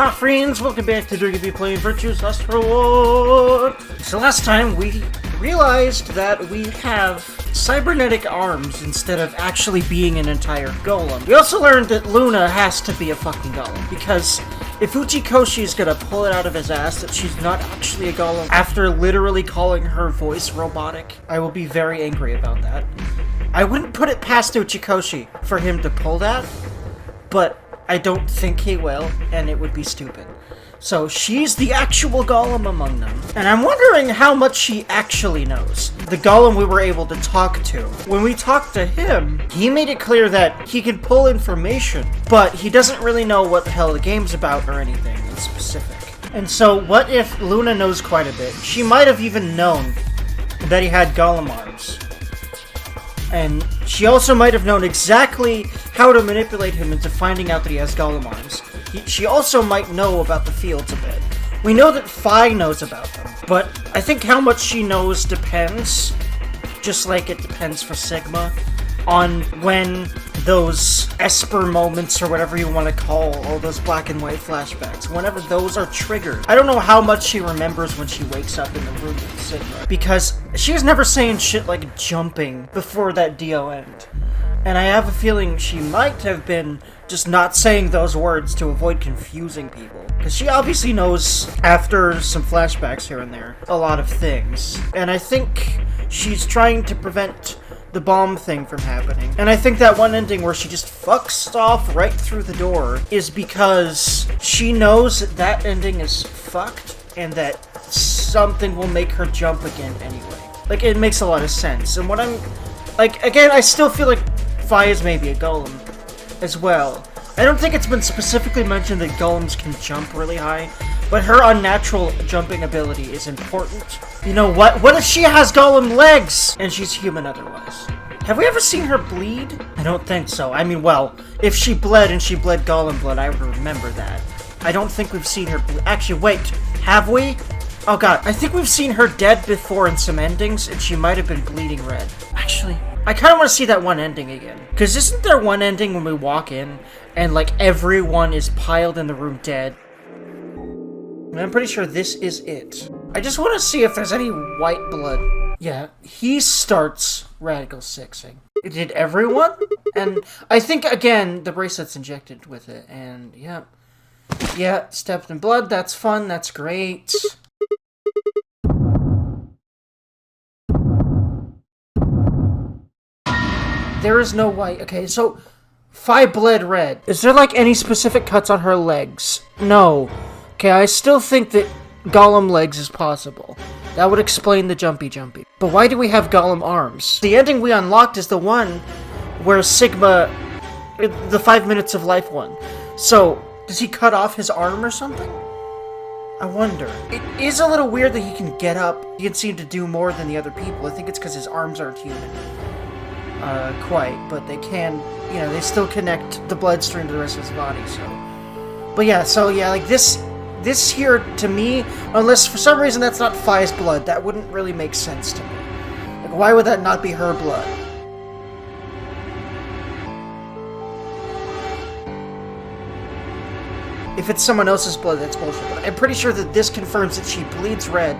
Hi friends, welcome back to Dergy Playin Virtues Astro. So last time we realized that we have cybernetic arms instead of actually being an entire golem. We also learned that Luna has to be a fucking golem, because if Uchikochi is gonna pull it out of his ass that she's not actually a golem after literally calling her voice robotic, I will be very angry about that. I wouldn't put it past Uchikochi for him to pull that, but I don't think he will, and it would be stupid. So she's the actual golem among them. And I'm wondering how much she actually knows. The golem we were able to talk to. When we talked to him, he made it clear that he can pull information, but he doesn't really know what the hell the game's about or anything in specific. And so what if Luna knows quite a bit? She might have even known that he had golem arms. And she also might have known exactly how to manipulate him into finding out that he has golem arms. She also might know about the fields a bit. We know that Fi knows about them, but I think how much she knows depends, just like it depends for Sigma, on when those Esper moments, or whatever you want to call all those black and white flashbacks, whenever those are triggered. I don't know how much she remembers when she wakes up in the room with Sigma, because she was never saying shit like jumping before that Dio end. And I have a feeling she might have been just not saying those words to avoid confusing people. Because she obviously knows, after some flashbacks here and there, a lot of things. And I think she's trying to prevent the bomb thing from happening. And I think that one ending where she just fucks off right through the door is because she knows that that ending is fucked and that something will make her jump again anyway. Like, it makes a lot of sense. And what I'm... like, again, I still feel like Fi is maybe a golem as well. I don't think it's been specifically mentioned that golems can jump really high, but her unnatural jumping ability is important. You know what? What if she has golem legs and she's human otherwise? Have we ever seen her bleed? I don't think so. I mean, well, if she bled and she bled golem blood, I would remember that. I don't think we've seen her bleed. Actually, wait. Have we? Oh god, I think we've seen her dead before in some endings, and she might have been bleeding red. Actually, I kind of want to see that one ending again. Because isn't there one ending when we walk in, and like everyone is piled in the room dead? And I'm pretty sure this is it. I just want to see if there's any white blood. Yeah, he starts Radical Sixing. Did everyone? And I think, again, the bracelet's injected with it, and yeah. Yeah, stepped in blood, that's fun, that's great. There is no white. Okay, so Fi bled red. Is there like any specific cuts on her legs? No. Okay, I still think that golem legs is possible. That would explain the jumpy. But why do we have golem arms? The ending we unlocked is the one where Sigma, the 5 minutes of life one. So, does he cut off his arm or something? I wonder. It is a little weird that he can get up. He can seem to do more than the other people. I think it's because his arms aren't human. Quite, but they can, you know, they still connect the bloodstream to the rest of his body, so. But yeah, so yeah, like this here, to me, unless for some reason that's not Fi's blood, that wouldn't really make sense to me. Like, why would that not be her blood? If it's someone else's blood, that's bullshit. But I'm pretty sure that this confirms that she bleeds red,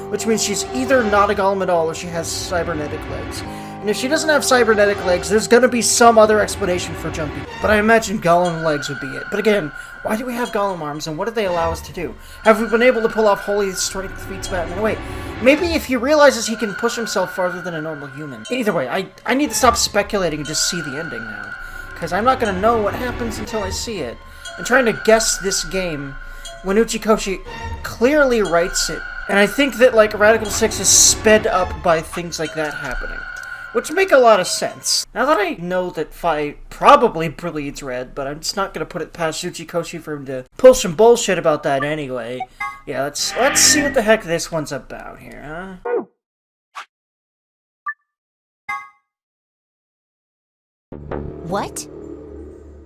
which means she's either not a golem at all or she has cybernetic legs. And if she doesn't have cybernetic legs, there's gonna be some other explanation for jumping. But I imagine golem legs would be it. But again, why do we have golem arms, and what do they allow us to do? Have we been able to pull off Holy Strength feats Batman? Wait, maybe if he realizes he can push himself farther than a normal human. Either way, I need to stop speculating and just see the ending now. Because I'm not gonna know what happens until I see it. I'm trying to guess this game when Uchikochi clearly writes it. And I think that, like, Radical 6 is sped up by things like that happening. Which make a lot of sense. Now that I know that Fi probably bleeds red, but I'm just not gonna put it past Uchikochi for him to pull some bullshit about that anyway. Yeah, let's see what the heck this one's about here, huh? What?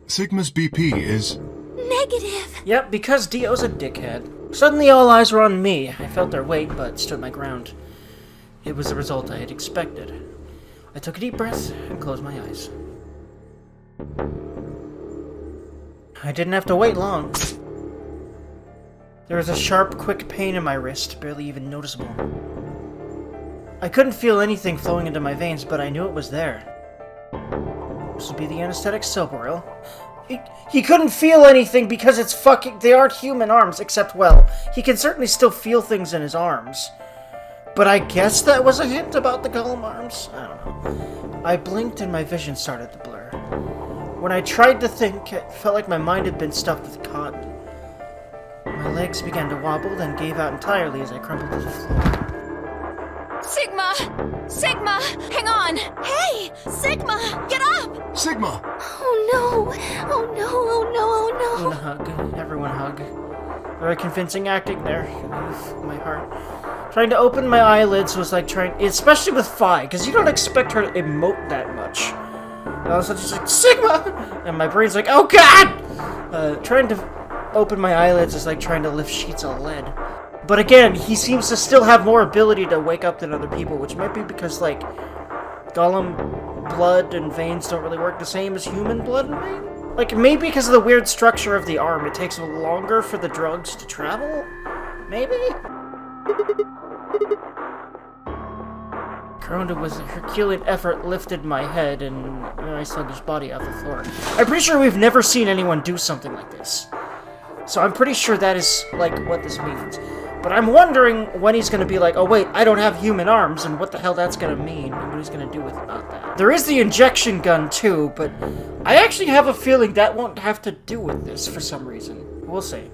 Sigma's BP is... Negative! Yep, because Dio's a dickhead. Suddenly all eyes were on me. I felt their weight, but stood my ground. It was the result I had expected. I took a deep breath and closed my eyes. I didn't have to wait long. There was a sharp, quick pain in my wrist, barely even noticeable. I couldn't feel anything flowing into my veins, but I knew it was there. This would be the anesthetic soap oil. He couldn't feel anything because it's fucking... They aren't human arms, except, well, he can certainly still feel things in his arms. But I guess that was a hint about the golem arms? I don't know. I blinked and my vision started to blur. When I tried to think, it felt like my mind had been stuffed with cotton. My legs began to wobble, then gave out entirely as I crumpled to the floor. Sigma! Sigma! Hang on! Hey! Sigma! Get up! Sigma! Oh no! Oh no! Oh no! Oh no! Luna hug. Everyone hug. Very convincing acting there. My heart. Trying to open my eyelids was like trying... Especially with Fi, because you don't expect her to emote that much. And all of a sudden she's like, Sigma! And my brain's like, oh god! Trying to open my eyelids is like trying to lift sheets of lead. But again, he seems to still have more ability to wake up than other people, which might be because, like, golem blood and veins don't really work the same as human blood and veins? Like, maybe because of the weird structure of the arm, it takes longer for the drugs to travel? Maybe? Corona with a Herculean effort lifted my head and my sluggish body off the floor. I'm pretty sure we've never seen anyone do something like this. So I'm pretty sure that is, like, what this means. But I'm wondering when he's gonna be like, oh wait, I don't have human arms, and what the hell that's gonna mean, and what he's gonna do about that. There is the injection gun too, but I actually have a feeling that won't have to do with this for some reason. We'll see.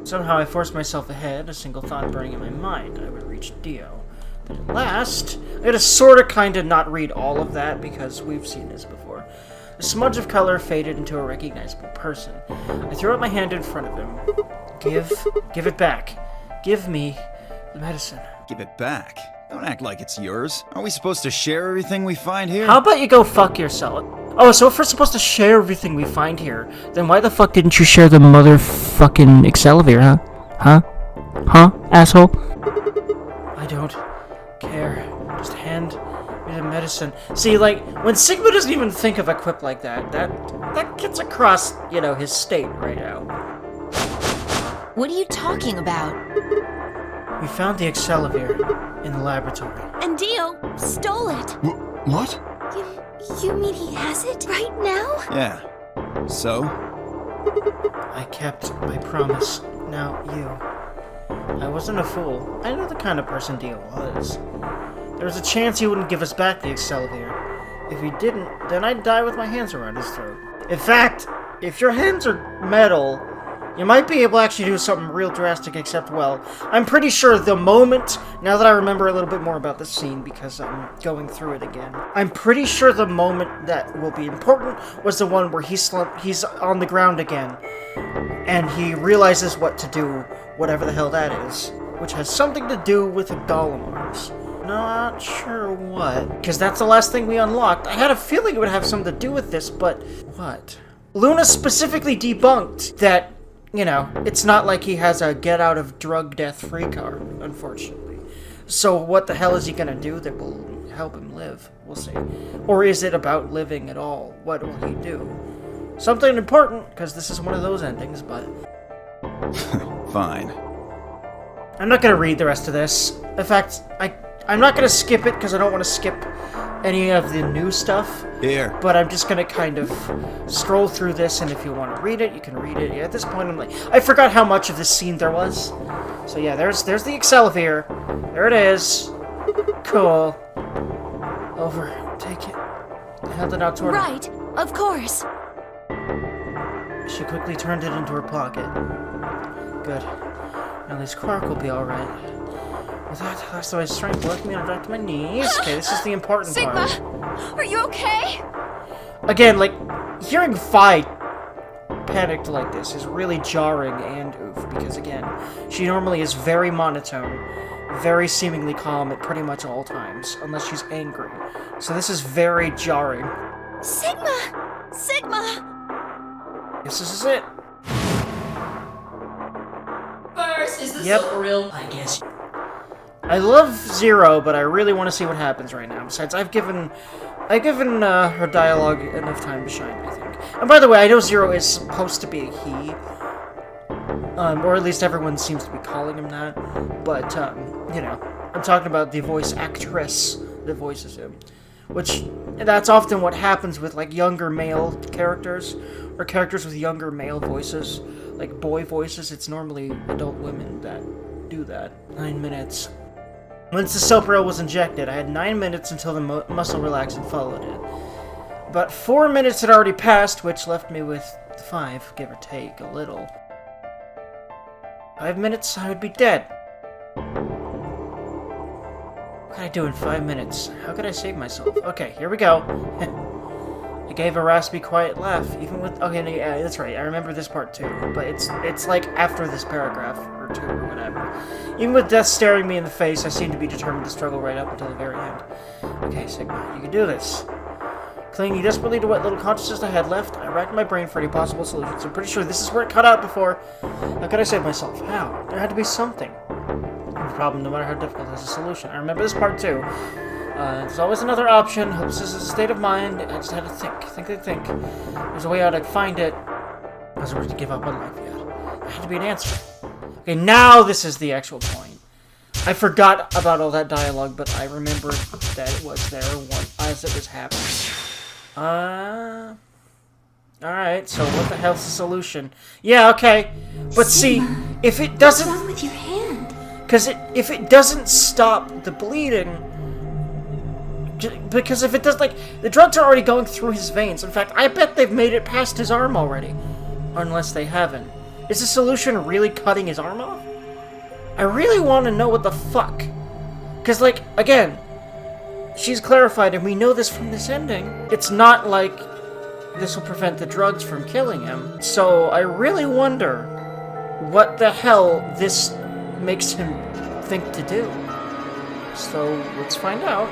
Somehow I forced myself ahead, a single thought burning in my mind. I would reach Dio. But at last, I had to sorta kinda not read all of that, because we've seen this before. The smudge of color faded into a recognizable person. I threw out my hand in front of him. Give it back. Give me the medicine. Give it back? Don't act like it's yours. Aren't we supposed to share everything we find here? How about you go fuck yourself? Oh, so if we're supposed to share everything we find here, then why the fuck didn't you share the motherfucking Excalibur, huh? Huh, asshole? I don't care. Just hand me the medicine. See, like, when Sigma doesn't even think of a quip like that gets across, you know, his state right now. What are you talking about? We found the Excalibur in the laboratory. And Dio stole it. What? You mean he has it right now? Yeah. So? I kept my promise. Now you. I wasn't a fool. I knew the kind of person Dio was. There was a chance he wouldn't give us back the Excalibur. If he didn't, then I'd die with my hands around his throat. In fact, if your hands are metal, you might be able to actually do something real drastic, except, well, I'm pretty sure the moment, now that I remember a little bit more about this scene, because I'm going through it again, I'm pretty sure the moment that will be important was the one where he's on the ground again, and he realizes what to do, whatever the hell that is, which has something to do with the golem arms. Not sure what, because that's the last thing we unlocked. I had a feeling it would have something to do with this, but what? Luna specifically debunked that, you know, it's not like he has a get-out-of-drug-death-free card, unfortunately. So what the hell is he gonna do that will help him live? We'll see. Or is it about living at all? What will he do? Something important, because this is one of those endings, but... Fine. I'm not gonna read the rest of this. In fact, I'm not gonna skip it, because I don't want to skip any of the new stuff. Here. But I'm just gonna kind of scroll through this, and if you want to read it, you can read it. Yeah, at this point, I'm like, I forgot how much of this scene there was. So yeah, there's the Excalibur. There it is. Cool. Over. Take it. I held it out toward her. Right, of course. She quickly turned it into her pocket. Good. At least Quark will be alright. With that, last of my strength left me and I dropped to my knees. Okay, this is the important Sigma, part. are you okay? Again, like, hearing Fi panicked like this is really jarring and oof, because again, she normally is very monotone, very seemingly calm at pretty much all times, unless she's angry. So this is very jarring. Sigma! Sigma! This is it. First, is this Yep. so real? I guess. I love Zero, but I really want to see what happens right now. Besides, I've given her dialogue enough time to shine, I think. And by the way, I know Zero is supposed to be a he, Or at least everyone seems to be calling him that. But, you know, I'm talking about the voice actress that voices him. Which, that's often what happens with, like, younger male characters, or characters with younger male voices, like boy voices. It's normally adult women that do that. 9 minutes. Once the Silpro was injected, I had 9 minutes until the muscle relaxed and followed it. About 4 minutes had already passed, which left me with 5, give or take, a little. 5 minutes, I would be dead. What could I do in 5 minutes? How could I save myself? Okay, here we go. I gave a raspy, quiet laugh, even with... Okay, yeah, that's right, I remember this part too. But it's like after this paragraph, or 2, or whatever. Even with death staring me in the face, I seemed to be determined to struggle right up until the very end. Okay, Sigma, you can do this. Clinging desperately to what little consciousness I had left, I racked my brain for any possible solutions. I'm pretty sure this is where it cut out before. How could I save myself? How? There had to be something. The problem, no matter how difficult, has a solution. I remember this part too. There's always another option. Hopelessness is a state of mind. I just had to think. There's a way out. I'd find it. I wasn't ready to give up on life yet. There had to be an answer. Okay, now this is the actual point. I forgot about all that dialogue, but I remembered that it was there as it was happening. Alright, so what the hell's the solution? Yeah, okay. But see, if it doesn't... What's wrong with your hand? Because if it doesn't stop the bleeding... Because if it does, like, the drugs are already going through his veins. In fact, I bet they've made it past his arm already. Unless they haven't. Is the solution really cutting his arm off? I really want to know what the fuck. Because, like, again, she's clarified, and we know this from this ending. It's not like this will prevent the drugs from killing him. So I really wonder what the hell this makes him think to do. So let's find out.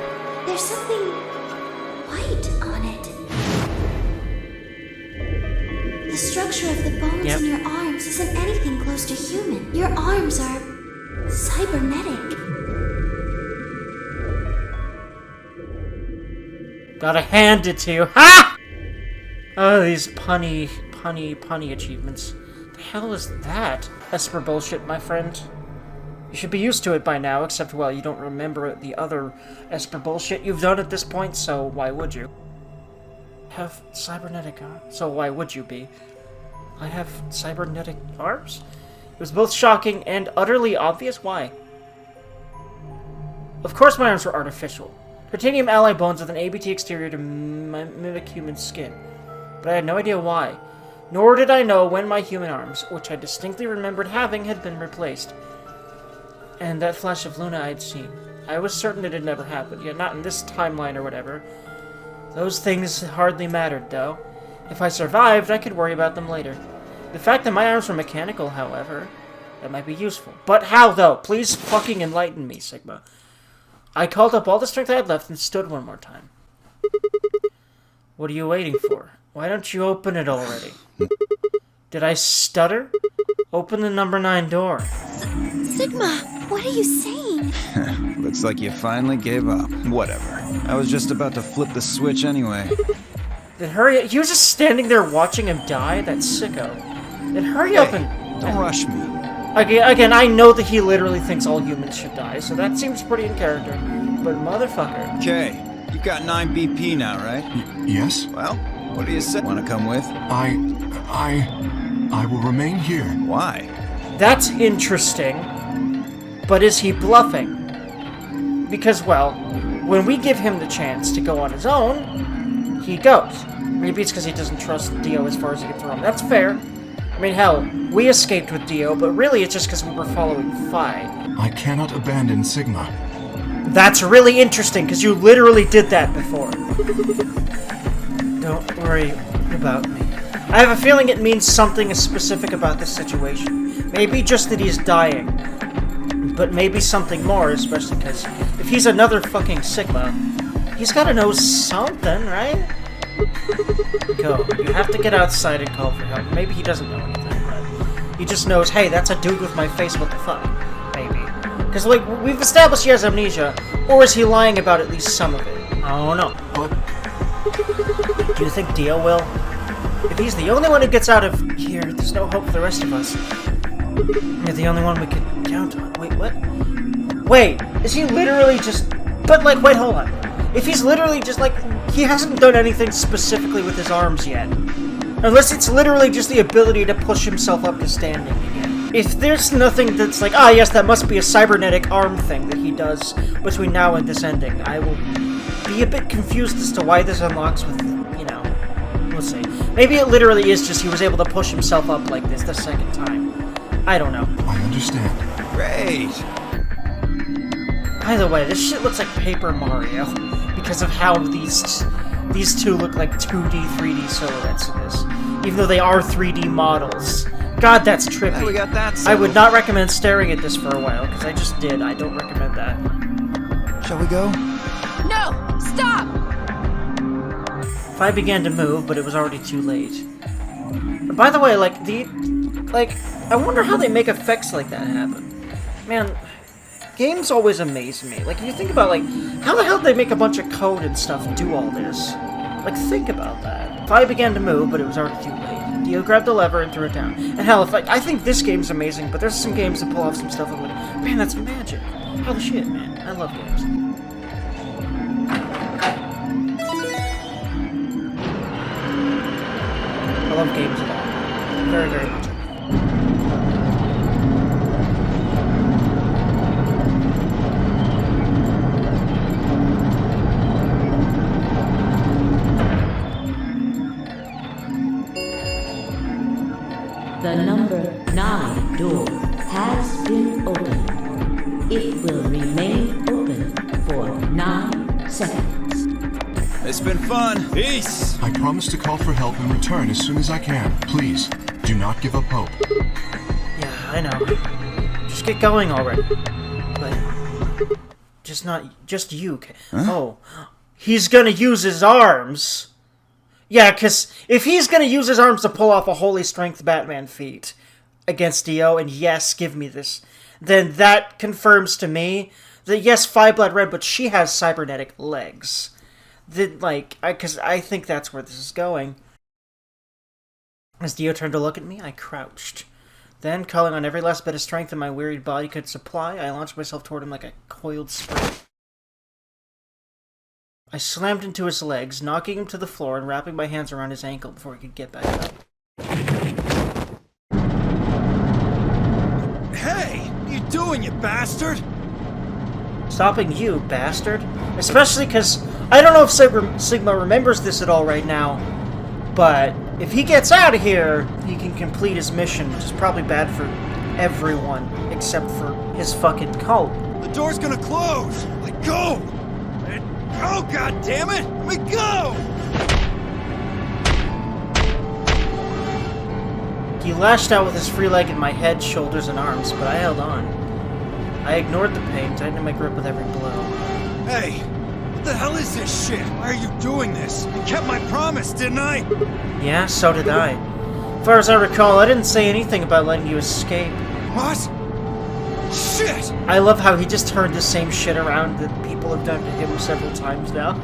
There's something white on it. The structure of the bones in your arms isn't anything close to human. Your arms are cybernetic. Gotta hand it to you. Ha! Oh, these punny achievements. The hell is that? Esper bullshit, my friend. You should be used to it by now, except, well, you don't remember the other Esper bullshit you've done at this point, so why would you? Have cybernetic arms? So why would you be? I have cybernetic arms? It was both shocking and utterly obvious. Why? Of course my arms were artificial. Titanium alloy bones with an ABT exterior to mimic human skin. But I had no idea why. Nor did I know when my human arms, which I distinctly remembered having, had been replaced. And that flash of Luna I'd seen. I was certain it had never happened, yet not in this timeline or whatever. Those things hardly mattered, though. If I survived, I could worry about them later. The fact that my arms were mechanical, however, that might be useful. But how, though? Please fucking enlighten me, Sigma. I called up all the strength I had left and stood one more time. What are you waiting for? Why don't you open it already? Did I stutter? Open the number 9 door. Sigma, what are you saying? Looks like you finally gave up. Whatever. I was just about to flip the switch anyway. Then hurry up. He was just standing there watching him die? That sicko. Then hurry up and... Don't rush me. Again, I know that he literally thinks all humans should die, so that seems pretty in character. But motherfucker. Okay, you got 9 BP now, right? Yes? Well, what do you say? Want to come with? I will remain here. Why? That's interesting. But is he bluffing? Because, well, when we give him the chance to go on his own, he goes. Maybe it's because he doesn't trust Dio as far as he can throw him. That's fair. I mean, hell, we escaped with Dio, but really it's just because we were following Phi. I cannot abandon Sigma. That's really interesting, because you literally did that before. Don't worry about me. I have a feeling it means something specific about this situation. Maybe just that he's dying. But maybe something more, especially because if he's another fucking Sigma, he's gotta know something, right? Go. You have to get outside and call for help. Maybe he doesn't know anything, but he just knows, hey, that's a dude with my face, what the fuck? Maybe. Because, like, we've established he has amnesia, or is he lying about at least some of it? I don't know. But... Do you think Dio will? If he's the only one who gets out of here, there's no hope for the rest of us. You're the only one we could count on. Wait, what? Wait, is he literally just... But, like, wait, hold on. If he's literally just, like... He hasn't done anything specifically with his arms yet. Unless it's literally just the ability to push himself up to standing again. If there's nothing that's like, ah, yes, that must be a cybernetic arm thing that he does between now and this ending, I will be a bit confused as to why this unlocks with, you know, we'll see. Maybe it literally is just he was able to push himself up like this the second time. I don't know. I understand. Great! By the way, this shit looks like Paper Mario because of how these two look like 2D, 3D silhouettes in this, even though they are 3D models. God, that's trippy. Hey, we got that I would not recommend staring at this for a while, because I just did. I don't recommend that. Shall we go? No! Stop! If I began to move, but it was already too late. But by the way, like, I wonder how they make effects like that happen. Man, games always amaze me. Like, if you think about, like, how the hell did they make a bunch of code and stuff do all this? Like, think about that. If I began to move, but it was already too late. Dio grabbed the lever and threw it down. And hell, if I think this game's amazing, but there's some games that pull off some stuff I'm like, man, that's magic. Holy shit, man. I love games. I love games a lot. Very, very much. The number 9 door has been opened. It will remain open for 9 seconds. It's been fun. Peace! I promise to call for help and return as soon as I can. Please, do not give up hope. Yeah, I know. Just get going already. But just you. Huh? Oh, he's gonna use his arms. Yeah, because if he's gonna use his arms to pull off a holy strength Batman feat against Dio, and yes, give me this, then that confirms to me that yes, Fireblood Red, but she has cybernetic legs. That, like, because I think that's where this is going. As Dio turned to look at me, I crouched. Then, calling on every last bit of strength that my wearied body could supply, I launched myself toward him like a coiled spring. I slammed into his legs, knocking him to the floor and wrapping my hands around his ankle before he could get back up. Hey! What are you doing, you bastard? Stopping you, bastard. Especially because I don't know if Sigma remembers this at all right now, but if he gets out of here, he can complete his mission, which is probably bad for everyone except for his fucking cult. The door's gonna close! Let go! Oh, God damn it! Let me go! He lashed out with his free leg at my head, shoulders, and arms, but I held on. I ignored the pain, tightening my grip with every blow. Hey! What the hell is this shit? Why are you doing this? I kept my promise, didn't I? Yeah, so did I. As far as I recall, I didn't say anything about letting you escape. What? Shit! I love how he just turned the same shit around that people have done to him several times now.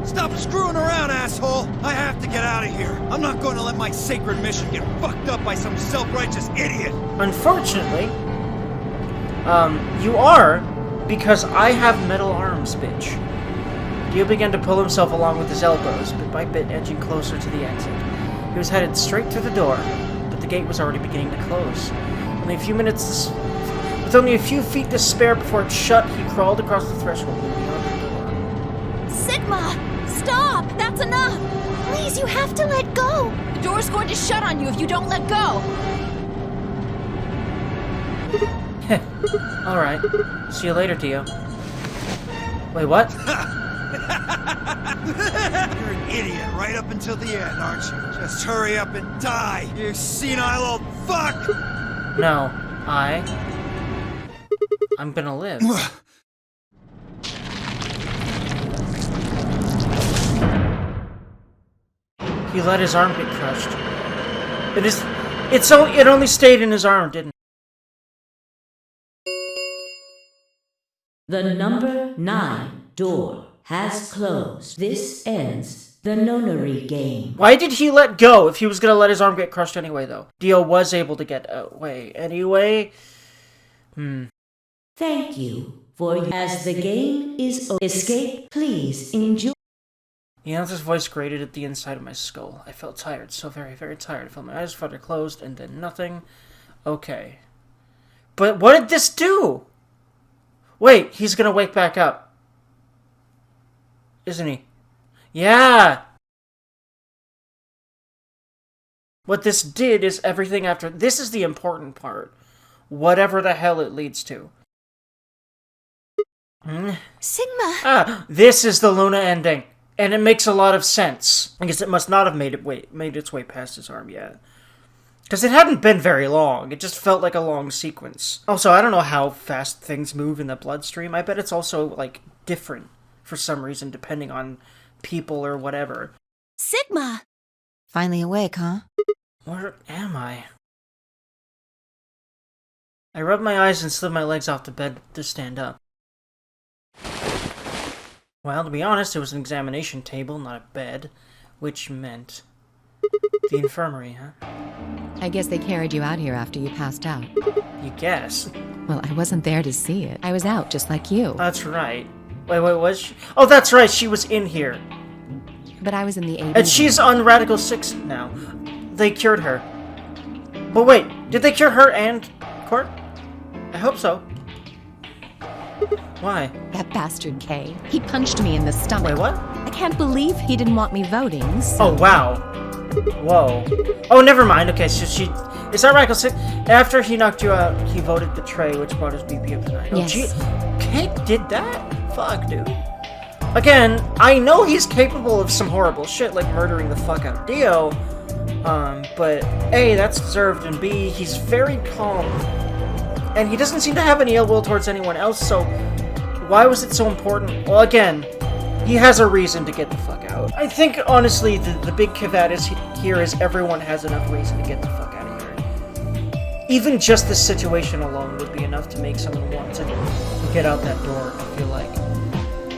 Stop screwing around, asshole! I have to get out of here. I'm not going to let my sacred mission get fucked up by some self-righteous idiot. Unfortunately, you are, because I have metal arms, bitch. Dio began to pull himself along with his elbows, bit by bit edging closer to the exit. He was headed straight through the door, but the gate was already beginning to close. With only a few feet to spare before it shut, he crawled across the threshold and beyond the door. Sigma! Stop! That's enough! Please, you have to let go! The door's going to shut on you if you don't let go! Alright. See you later, Dio. Wait, what? You're an idiot right up until the end, aren't you? Just hurry up and die, you senile old fuck! No, I'm gonna live. He let his arm get crushed. It only stayed in his arm, didn't it? The number 9 door has closed. This ends the nonary game. Why did he let go if he was gonna let his arm get crushed anyway, though? Dio was able to get away anyway. Thank you for as the game is escape. Please enjoy. The announcer's voice grated at the inside of my skull. I felt tired, so very, very tired. I felt my eyes flutter closed, and then nothing. Okay. But what did this do? Wait, he's gonna wake back up. Isn't he? Yeah! What this did is everything after... This is the important part. Whatever the hell it leads to. Sigma! This is the Luna ending. And it makes a lot of sense. I guess it must not have made its way past his arm yet. Because it hadn't been very long. It just felt like a long sequence. Also, I don't know how fast things move in the bloodstream. I bet it's also, like, different for some reason, depending on people or whatever. Sigma! Finally awake, huh? Where am I? I rubbed my eyes and slid my legs off the bed to stand up. Well, to be honest, it was an examination table, not a bed. Which meant... the infirmary, huh? I guess they carried you out here after you passed out. You guess. Well, I wasn't there to see it. I was out, just like you. That's right. Wait, was she? Oh, that's right, she was in here. But I was in the 80s. And she's on Radical 6 now. They cured her. But wait, did they cure her and Court? I hope so. Why? That bastard Kay. He punched me in the stomach. Wait, what? I can't believe he didn't want me voting, so... Oh, wow. Whoa. Oh, never mind. Okay, so she... Is that Radical 6? After he knocked you out, he voted betray, which brought his BP up to 9. Yes. Oh, Kate did that? Fuck, dude. Again, I know he's capable of some horrible shit, like murdering the fuck out of Dio. But A, that's deserved, and B, he's very calm. And he doesn't seem to have any ill will towards anyone else, so why was it so important? Well, again, he has a reason to get the fuck out. I think, honestly, the big caveat here is everyone has enough reason to get the fuck out of here. Even just this situation alone would be enough to make someone want to get out that door, I feel like.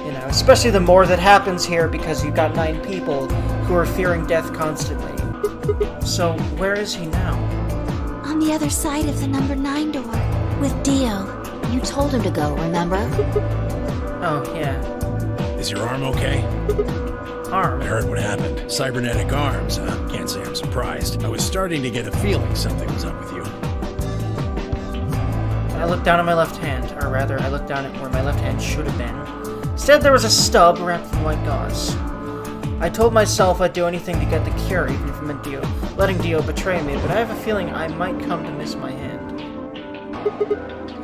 You know, especially the more that happens here because you've got 9 people who are fearing death constantly. So, where is he now? On the other side of the number 9 door, with Dio. You told him to go, remember? Oh, yeah. Is your arm okay? Arm? I heard what happened. Cybernetic arms, huh? Can't say I'm surprised. I was starting to get a feeling something was up with you. I looked down at my left hand, or rather, I looked down at where my left hand should have been. Instead, there was a stub wrapped in white gauze. I told myself I'd do anything to get the cure, even if it meant letting Dio betray me, but I have a feeling I might come to miss my hand.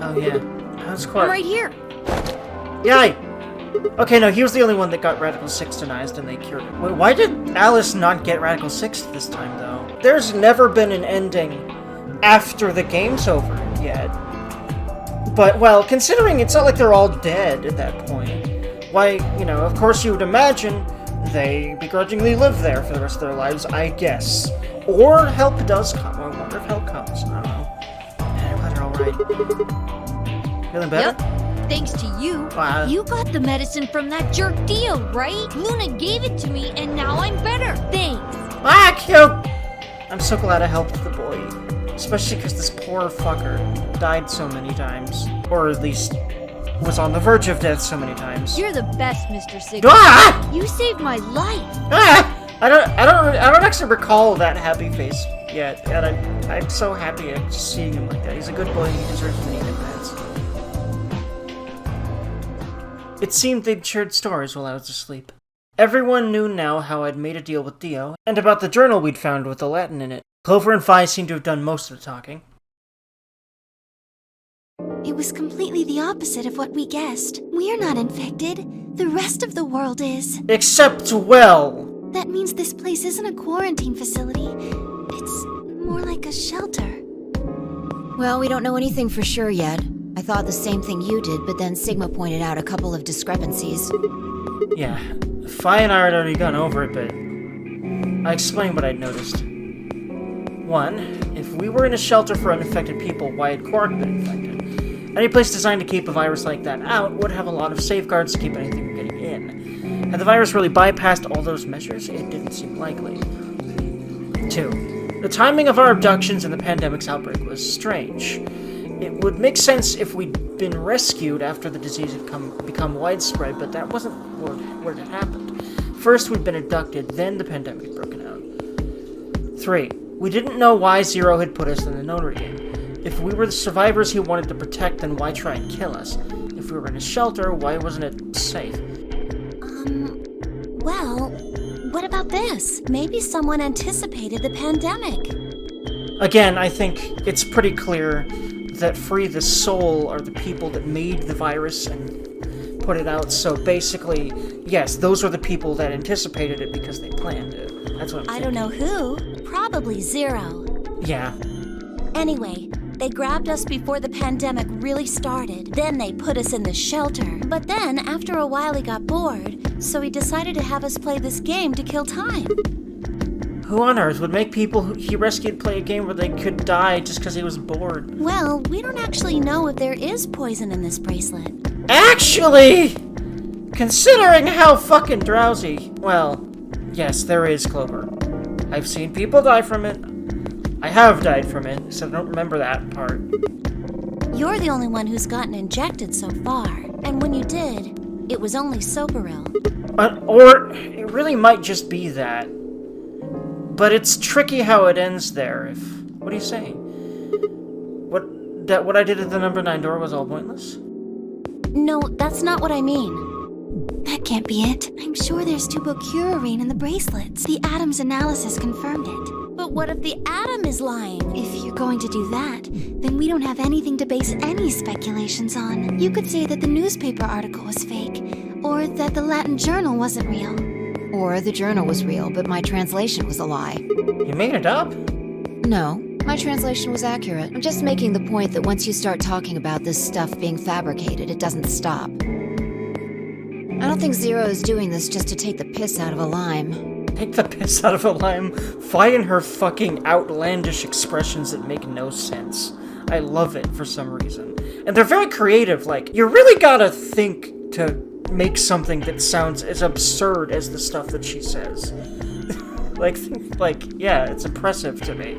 Oh, yeah. How's Quark? I'm right here. Yay! Okay, no, he was the only one that got Radical 6 denied, and they cured it. Wait, why did Alice not get Radical 6 this time, though? There's never been an ending after the game's over yet. But, well, considering it's not like they're all dead at that point, why, you know, of course you would imagine they begrudgingly live there for the rest of their lives, I guess. Or help does come. I wonder if help comes. I don't know. I'm glad you're alright. Feeling better? Yep. Thanks to you. Wow. You got the medicine from that jerk Dio, right? Luna gave it to me, and now I'm better. Thanks. Ah, cute! I'm so glad I helped the boy. Especially because this poor fucker died so many times. Or at least was on the verge of death so many times. You're the best, Mr. Sigma. Ah! You saved my life. Ah! I don't actually recall that happy face yet, and I'm so happy at just seeing him like that. He's a good boy and he deserves many advance. It seemed they'd shared stories while I was asleep. Everyone knew now how I'd made a deal with Dio, and about the journal we'd found with the Latin in it. Clover and Phi seemed to have done most of the talking. It was completely the opposite of what we guessed. We're not infected. The rest of the world is. Except, well... That means this place isn't a quarantine facility. It's more like a shelter. Well, we don't know anything for sure yet. I thought the same thing you did, but then Sigma pointed out a couple of discrepancies. Yeah, Phi and I had already gone over it, but I explained what I'd noticed. One, if we were in a shelter for uninfected people, why had Quark been infected? Any place designed to keep a virus like that out would have a lot of safeguards to keep anything from getting in. Had the virus really bypassed all those measures? It didn't seem likely. 2. The timing of our abductions and the pandemic's outbreak was strange. It would make sense if we'd been rescued after the disease had become widespread, but that wasn't where it happened. First, we'd been abducted, then the pandemic had broken out. 3. We didn't know why Zero had put us in the notary game. If we were the survivors he wanted to protect, then why try and kill us? If we were in a shelter, why wasn't it safe? Well, what about this? Maybe someone anticipated the pandemic. Again, I think it's pretty clear that Free the Soul are the people that made the virus and put it out, so basically, yes, those are the people that anticipated it because they planned it. That's what I'm thinking. I don't know who. Probably Zero. Yeah. Anyway, they grabbed us before the pandemic really started. Then they put us in the shelter. But then, after a while, he got bored, so he decided to have us play this game to kill time. Who on earth would make people he rescued play a game where they could die just because he was bored? Well, we don't actually know if there is poison in this bracelet. Actually! Considering how fucking drowsy... Well, yes, there is, Clover. I've seen people die from it. I have died from it, so I don't remember that part. You're the only one who's gotten injected so far. And when you did, it was only Soberil. Or it really might just be that. But it's tricky how it ends there. What are you saying? What I did at the number 9 door was all pointless? No, that's not what I mean. That can't be it. I'm sure there's tubocurarine in the bracelets. The Adam's analysis confirmed it. But what if the Atom is lying? If you're going to do that, then we don't have anything to base any speculations on. You could say that the newspaper article was fake, or that the Latin journal wasn't real. Or the journal was real, but my translation was a lie. You made it up? No, my translation was accurate. I'm just making the point that once you start talking about this stuff being fabricated, it doesn't stop. I don't think Zero is doing this just to take the piss out of a lime. Take the piss out of a lime? Flying her fucking outlandish expressions that make no sense. I love it for some reason. And they're very creative, like, you really gotta think to make something that sounds as absurd as the stuff that she says. Yeah, it's impressive to me.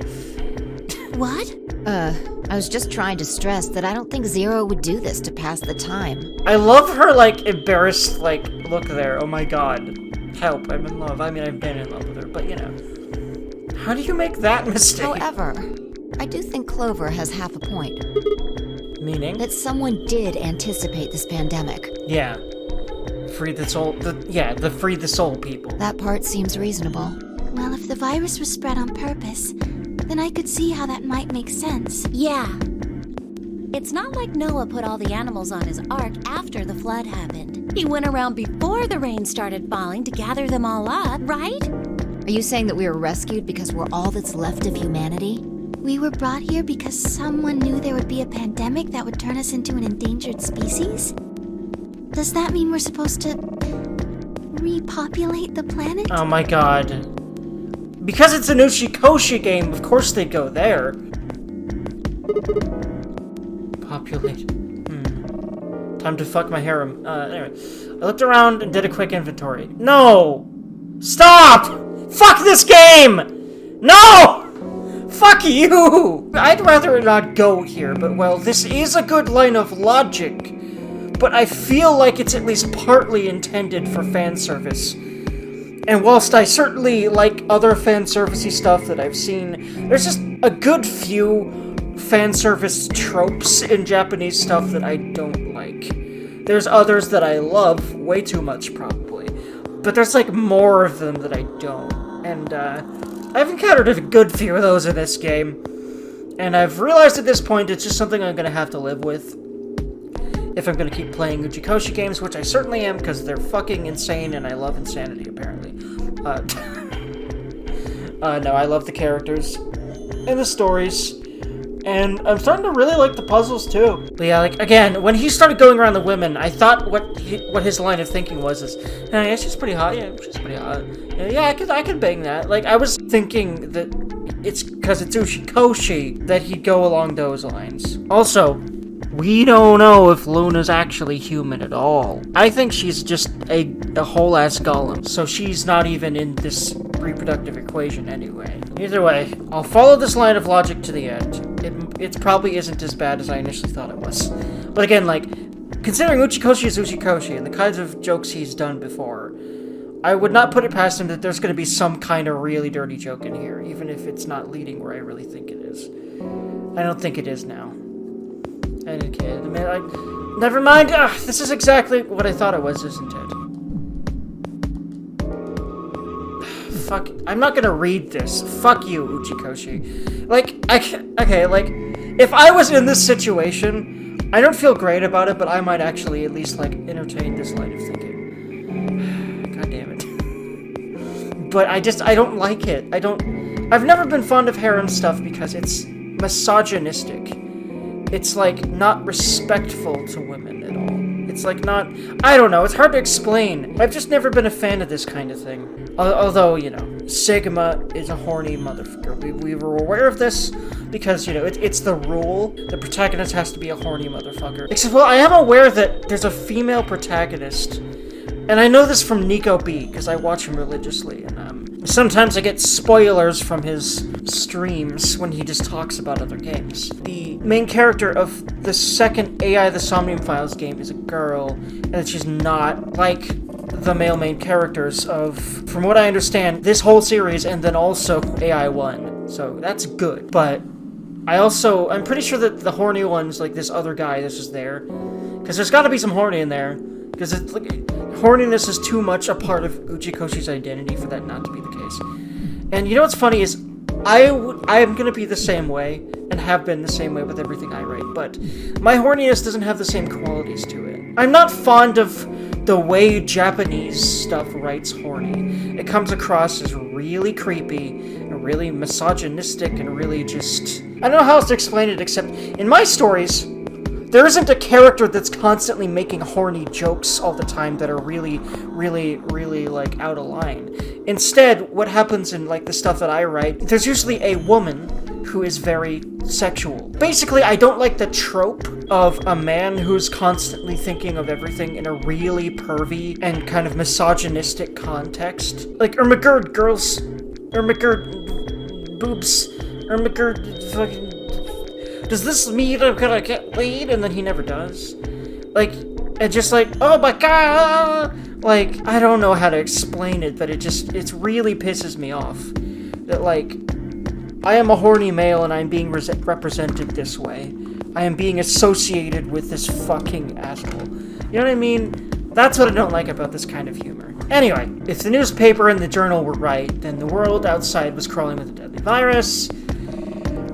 What? I was just trying to stress that I don't think Zero would do this to pass the time. I love her, embarrassed, look there. Oh my god. Help, I'm in love. I mean, I've been in love with her, but you know. How do you make that mistake? However, I do think Clover has half a point. Meaning? That someone did anticipate this pandemic. Yeah. Free the soul, the Free the Soul people. That part seems reasonable. Well, if the virus was spread on purpose, then I could see how that might make sense. Yeah. It's not like Noah put all the animals on his ark after the flood happened. He went around before the rain started falling to gather them all up, right? Are you saying that we were rescued because we're all that's left of humanity? We were brought here because someone knew there would be a pandemic that would turn us into an endangered species? Does that mean we're supposed to repopulate the planet? Oh my god. Because it's an Uchikochi game, of course they go there. Populate. Time to fuck my harem. Anyway. I looked around and did a quick inventory. No! Stop! Fuck this game! No! Fuck you! I'd rather not go here, but well, this is a good line of logic. But I feel like it's at least partly intended for fan service. And whilst I certainly like other fan servicey stuff that I've seen, there's just a good few fan service tropes in Japanese stuff that I don't like. There's others that I love, way too much probably, but there's more of them that I don't. And I've encountered a good few of those in this game, and I've realized at this point it's just something I'm gonna have to live with. If I'm gonna keep playing Uchikochi games, which I certainly am, because they're fucking insane, and I love insanity, apparently. No, I love the characters, and the stories, and I'm starting to really like the puzzles, too. But yeah, again, when he started going around the women, I thought what his line of thinking was yeah, she's pretty hot, yeah, she's pretty hot. Yeah, I could bang that. I was thinking that it's because it's Uchikochi that he'd go along those lines. Also, We don't know if Luna's actually human at all. I think she's just a whole-ass golem, so she's not even in this reproductive equation anyway. Either way, I'll follow this line of logic to the end. It probably isn't as bad as I initially thought it was. But again, like, considering Uchikochi is Uchikochi and the kinds of jokes he's done before, I would not put it past him that there's going to be some kind of really dirty joke in here, even if it's not leading where I really think it is. I don't think it is now. Never mind. This is exactly what I thought it was, isn't it? Fuck. I'm not gonna read this. Fuck you, Uchikochi. Like, okay, like, if I was in this situation, I don't feel great about it, but I might actually at least, like, entertain this line of thinking. God damn it. But I don't like it. I've never been fond of harem stuff because it's misogynistic. It's, like, not respectful to women at all. It's, like, not... I don't know, it's hard to explain. I've just never been a fan of this kind of thing. Although, you know, Sigma is a horny motherfucker. We were aware of this because, you know, it's the rule. The protagonist has to be a horny motherfucker. Except, well, I am aware that there's a female protagonist. And I know this from Nico B, because I watch him religiously, and sometimes I get spoilers from his streams when he just talks about other games. The main character of the second AI The Somnium Files game is a girl, and she's not like the male main characters of, from what I understand, this whole series, and then also AI 1. So that's good. But I'm pretty sure that the horny ones, like this other guy, this is there. Because there's gotta be some horny in there. Because it's like, horniness is too much a part of Uchikochi's identity for that not to be the case. And you know what's funny is, I am gonna be the same way, and have been the same way with everything I write, but my horniness doesn't have the same qualities to it. I'm not fond of the way Japanese stuff writes horny. It comes across as really creepy, and really misogynistic, and really just... I don't know how else to explain it, except in my stories, there isn't a character that's constantly making horny jokes all the time that are really, really, really, like, out of line. Instead, what happens in, like, the stuff that I write, there's usually a woman who is very sexual. Basically, I don't like the trope of a man who's constantly thinking of everything in a really pervy and kind of misogynistic context. Like, Ermagerd girls, Ermagerd boobs, Ermagerd fucking... Does this mean I'm gonna get laid? And then he never does. Like, and just like, oh my god! Like, I don't know how to explain it, but it really pisses me off. That, like, I am a horny male and I'm being represented this way. I am being associated with this fucking asshole. You know what I mean? That's what I don't like about this kind of humor. Anyway, if the newspaper and the journal were right, then the world outside was crawling with a deadly virus.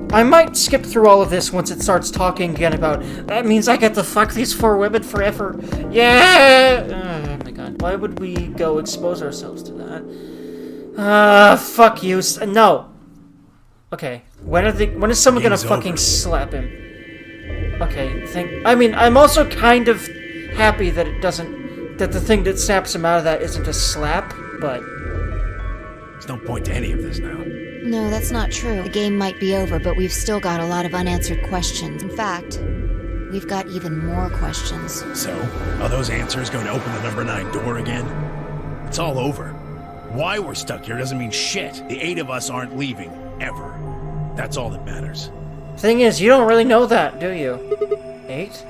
I might skip through all of this once it starts talking again about, that means I get to fuck these 4 women forever. Yeah! Oh my god. Why would we go expose ourselves to that? Fuck you. No. Okay. When is someone gonna fucking slap him? Okay, I'm also kind of happy that that the thing that snaps him out of that isn't a slap, but... There's no point to any of this now. No, that's not true. The game might be over, but we've still got a lot of unanswered questions. In fact, we've got even more questions. So, are those answers going to open the number 9 door again? It's all over. Why we're stuck here doesn't mean shit. The 8 of us aren't leaving, ever. That's all that matters. Thing is, you don't really know that, do you? 8?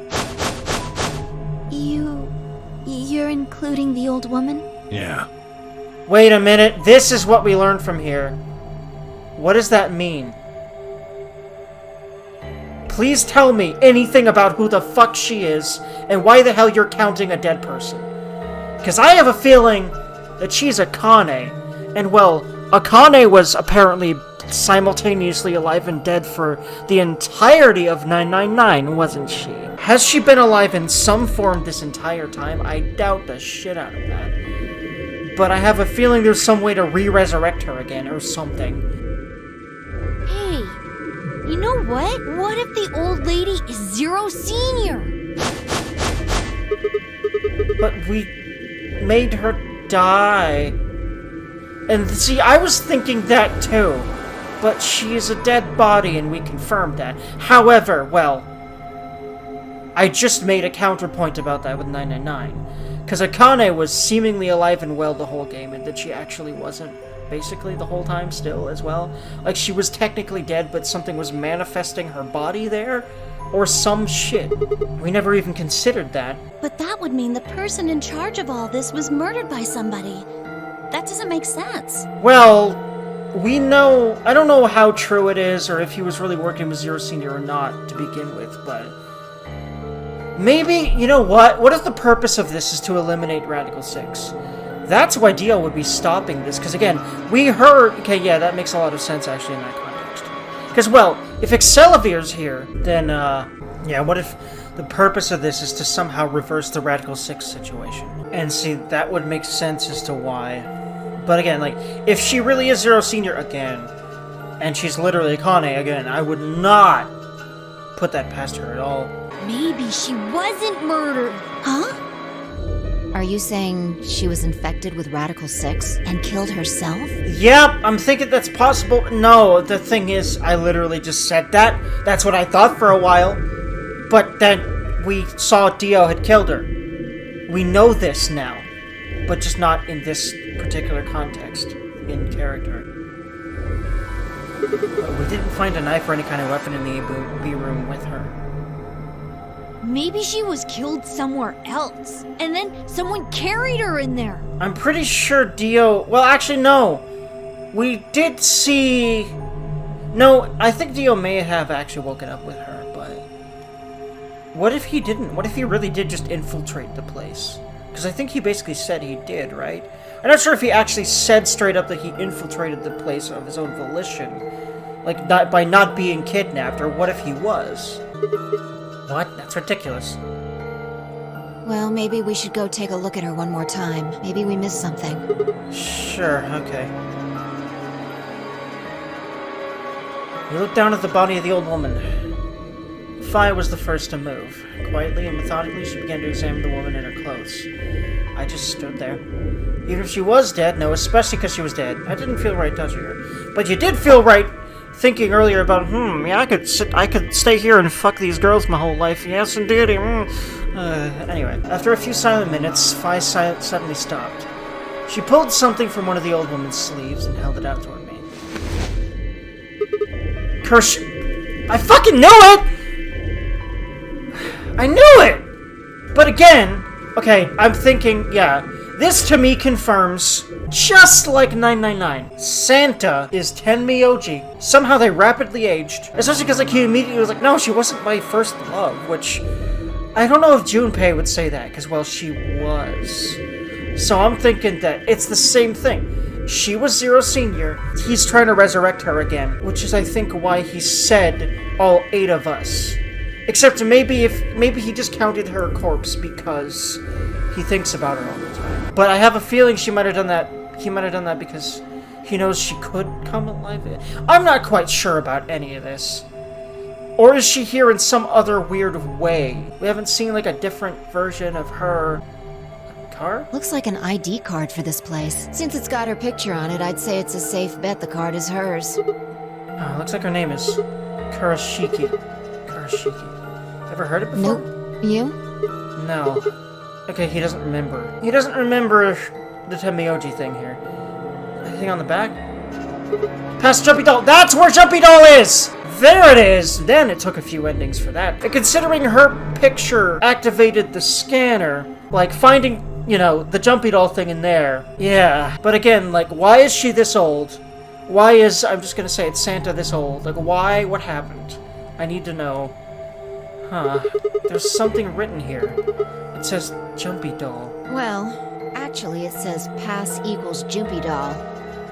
You're including the old woman? Yeah. Wait a minute, this is what we learned from here. What does that mean? Please tell me anything about who the fuck she is, and why the hell you're counting a dead person. Because I have a feeling that she's Akane, and well, Akane was apparently simultaneously alive and dead for the entirety of 999, wasn't she? Has she been alive in some form this entire time? I doubt the shit out of that. But I have a feeling there's some way to re-resurrect her again, or something. Hey, you know what? What if the old lady is Zero Senior? But we made her die. And see, I was thinking that too. But she is a dead body and we confirmed that. However, well, I just made a counterpoint about that with 999. Because Akane was seemingly alive and well the whole game, and that she actually wasn't, basically, the whole time still, as well. Like, she was technically dead, but something was manifesting her body there? Or some shit. We never even considered that. But that would mean the person in charge of all this was murdered by somebody. That doesn't make sense. Well, we know... I don't know how true it is, or if he was really working with Zero Senior or not, to begin with, but... maybe, you know what? What if the purpose of this is to eliminate Radical 6? That's why Dio would be stopping this, because again, we heard... okay, yeah, that makes a lot of sense, actually, in that context. Because, well, if Excelivier's here, then, yeah, what if the purpose of this is to somehow reverse the Radical 6 situation? And see, that would make sense as to why. But again, like, if she really is Zero Senior again, and she's literally Akane again, I would not put that past her at all. Maybe she wasn't murdered. Huh? Are you saying she was infected with Radical 6 and killed herself? Yep, I'm thinking that's possible. No, the thing is, I literally just said that. That's what I thought for a while. But then we saw Dio had killed her. We know this now, but just not in this particular context, in character. But we didn't find a knife or any kind of weapon in the B room with her. Maybe she was killed somewhere else, and then someone carried her in there. I'm pretty sure Dio... well, actually, no. We did see... no, I think Dio may have actually woken up with her, but... what if he didn't? What if he really did just infiltrate the place? Because I think he basically said he did, right? I'm not sure if he actually said straight up that he infiltrated the place of his own volition. Like, not, by not being kidnapped, or what if he was? What? That's ridiculous. Well, maybe we should go take a look at her one more time. Maybe we missed something. Sure, okay. We looked down at the body of the old woman. Fi was the first to move. Quietly and methodically, she began to examine the woman in her clothes. I just stood there. Even if she was dead, no, especially because she was dead, I didn't feel right touching her. But you did feel right thinking earlier about, yeah, I could stay here and fuck these girls my whole life. Yes, indeed. Anyway, after a few silent minutes, Fi suddenly stopped. She pulled something from one of the old woman's sleeves and held it out toward me. Curse! I fucking knew it! I knew it! But again, okay, I'm thinking, yeah, this to me confirms, just like 999, Santa is Tenmyoji. Somehow they rapidly aged. Especially because like he immediately was like, no, she wasn't my first love, which I don't know if Junpei would say that, because, well, she was. So I'm thinking that it's the same thing. She was Zero Senior, he's trying to resurrect her again, which is, I think, why he said all 8 of us. Except maybe he just counted her corpse because he thinks about her all the time. But I have a feeling she might have done that. He might have done that because he knows she could come alive. I'm not quite sure about any of this. Or is she here in some other weird way? We haven't seen like a different version of her. Card? Looks like an ID card for this place. Since it's got her picture on it, I'd say it's a safe bet the card is hers. Oh, looks like her name is Kurashiki. Kurashiki. Ever heard it before? Nope. You? No. Okay, he doesn't remember. He doesn't remember the Tenmyoji thing here. Anything on the back? Past Jumpy Doll! That's where Jumpy Doll is! There it is! Then it took a few endings for that. And considering her picture activated the scanner, like finding, you know, the Jumpy Doll thing in there. Yeah. But again, like, why is she this old? Why is, I'm just gonna say it's Santa this old? Like, why? What happened? I need to know. Huh. There's something written here. It says Jumpy Doll. Well, actually it says pass equals Jumpy Doll.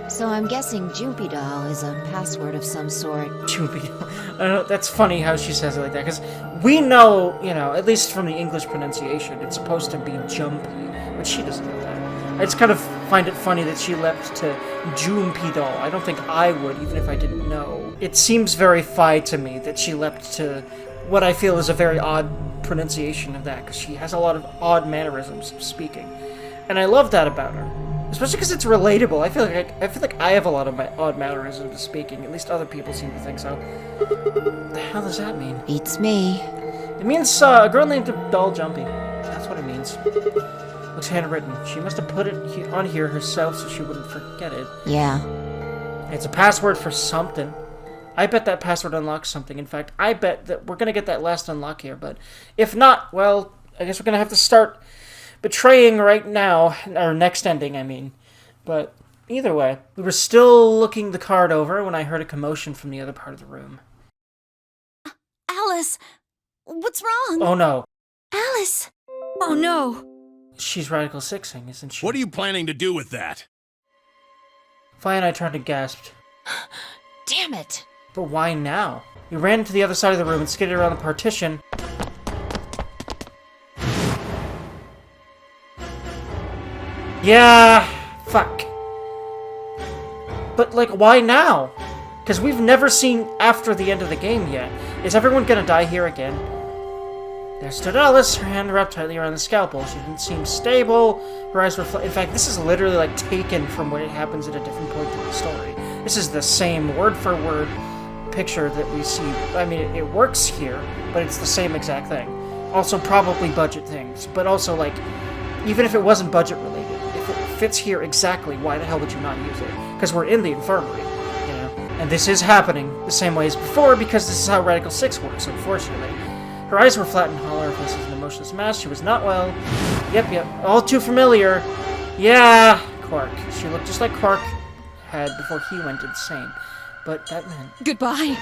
So I'm guessing Jumpy Doll is a password of some sort. Jumpy Doll. I don't know, that's funny how she says it like that, because we know, you know, at least from the English pronunciation, it's supposed to be Jumpy, but she doesn't know that. I just kind of find it funny that she leapt to Jumpy Doll. I don't think I would, even if I didn't know. It seems very Fi to me that she leapt to what I feel is a very odd pronunciation of that, because she has a lot of odd mannerisms of speaking. And I love that about her. Especially because it's relatable. I feel like I have a lot of my odd mannerisms of speaking. At least other people seem to think so. What the hell does that mean? Beats me. It means a girl named Doll Jumpy. That's what it means. Looks handwritten. She must have put it on here herself so she wouldn't forget it. Yeah. It's a password for something. I bet that password unlocks something. In fact, I bet that we're going to get that last unlock here. But if not, well, I guess we're going to have to start betraying right now. Or next ending, I mean. But either way, we were still looking the card over when I heard a commotion from the other part of the room. Alice, what's wrong? Oh no. Alice! Oh no. She's Radical Sixing, isn't she? What are you planning to do with that? Fi and I turned and gasped. Damn it. But why now? We ran to the other side of the room and skidded around the partition. Yeah, fuck. But, like, why now? Because we've never seen after the end of the game yet. Is everyone gonna die here again? There stood Alice, her hand wrapped tightly around the scalpel. She didn't seem stable. Her eyes were in fact, this is literally, like, taken from what happens at a different point in the story. This is the same word-for-word picture that we see. I mean, it works here, but it's the same exact thing. Also, probably budget things, but also, like, even if it wasn't budget-related, if it fits here exactly, why the hell would you not use it? Because we're in the infirmary, you know? And this is happening the same way as before, because this is how Radical 6 works, unfortunately. Her eyes were flat and hollow, her face was an emotionless mass. She was not well. Yep, all too familiar. Yeah, Quark. She looked just like Quark had before he went insane. But that meant... Goodbye.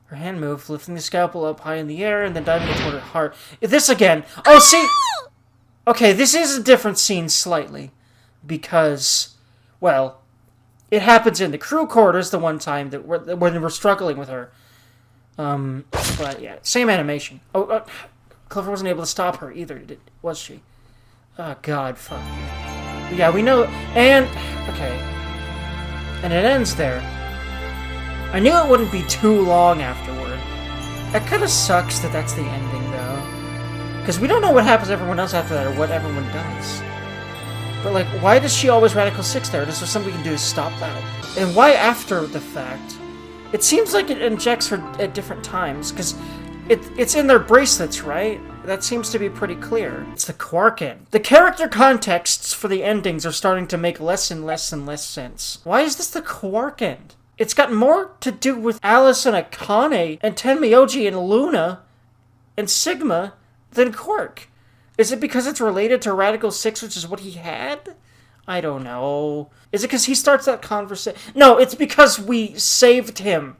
Her hand moved, lifting the scalpel up high in the air and then diving it toward her heart. This again! Oh, see! Okay, this is a different scene slightly. Because, well, it happens in the crew quarters the one time that when we're struggling with her. But yeah, same animation. Oh, Clover wasn't able to stop her either, was she? Oh, God, fuck. Yeah, we know, and, okay. And it ends there. I knew it wouldn't be too long afterward. It kind of sucks that that's the ending, though. Because we don't know what happens to everyone else after that, or what everyone does. But, like, why does she always Radical 6 there? Is there something we can do to stop that? And why after the fact? It seems like it injects her at different times, because it's in their bracelets, right? That seems to be pretty clear. It's the Quark end. The character contexts for the endings are starting to make less and less and less sense. Why is this the Quark end? It's got more to do with Alice and Akane and Tenmyoji and Luna and Sigma than Quark. Is it because it's related to Radical 6, which is what he had? I don't know. Is it because he starts that conversation? No, it's because we saved him.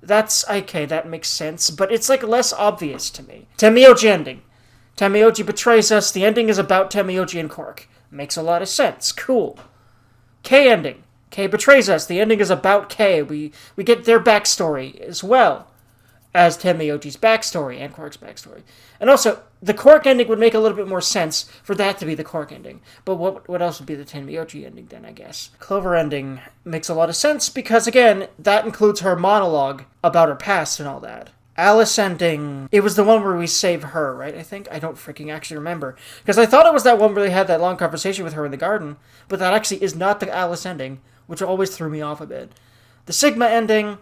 That's, okay, that makes sense, but it's, like, less obvious to me. Tenmyoji ending. Tenmyoji betrays us. The ending is about Tenmyoji and Quark. Makes a lot of sense. Cool. K ending. K betrays us. The ending is about K. We get their backstory as well as Tenmyoji's backstory and Quark's backstory. And also, the Quark ending would make a little bit more sense for that to be the Quark ending. But what else would be the Tenmyoji ending then, I guess? Clover ending makes a lot of sense because, again, that includes her monologue about her past and all that. Alice ending, it was the one where we save her, right, I think? I don't freaking actually remember. Because I thought it was that one where they had that long conversation with her in the garden, but that actually is not the Alice ending, which always threw me off a bit. The Sigma ending,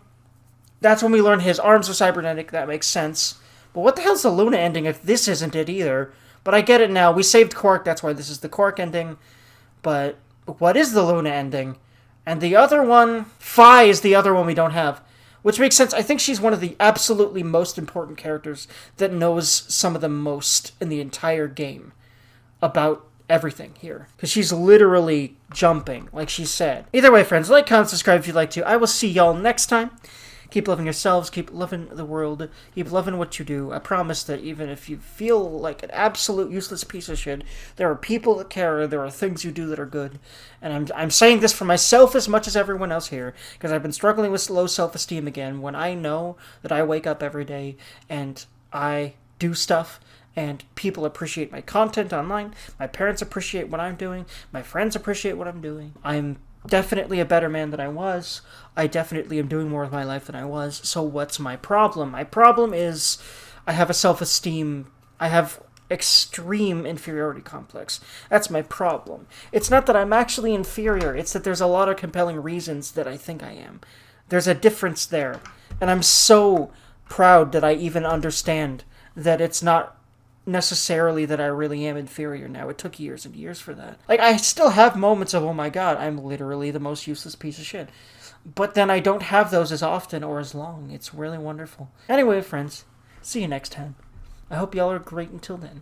that's when we learn his arms are cybernetic, that makes sense. But what the hell's the Luna ending if this isn't it either? But I get it now, we saved Quark, that's why this is the Quark ending. But what is the Luna ending? And the other one, Phi is the other one we don't have. Which makes sense. I think she's one of the absolutely most important characters that knows some of the most in the entire game about everything here. Because she's literally jumping, like she said. Either way, friends, like, comment, subscribe if you'd like to. I will see y'all next time. Keep loving yourselves, keep loving the world, keep loving what you do. I promise that even if you feel like an absolute useless piece of shit, there are people that care, there are things you do that are good. And I'm saying this for myself as much as everyone else here, because I've been struggling with low self-esteem again when I know that I wake up every day and I do stuff, and people appreciate my content online, my parents appreciate what I'm doing, my friends appreciate what I'm doing. I'm definitely a better man than I was. I definitely am doing more with my life than I was. So what's my problem? My problem is I have a self-esteem. I have extreme inferiority complex. That's my problem. It's not that I'm actually inferior. It's that there's a lot of compelling reasons that I think I am. There's a difference there. And I'm so proud that I even understand that it's not necessarily that I really am inferior now. It took years and years for that. Like, I still have moments of, oh my god, I'm literally the most useless piece of shit. But then I don't have those as often or as long. It's really wonderful. Anyway, friends, see you next time. I hope y'all are great until then.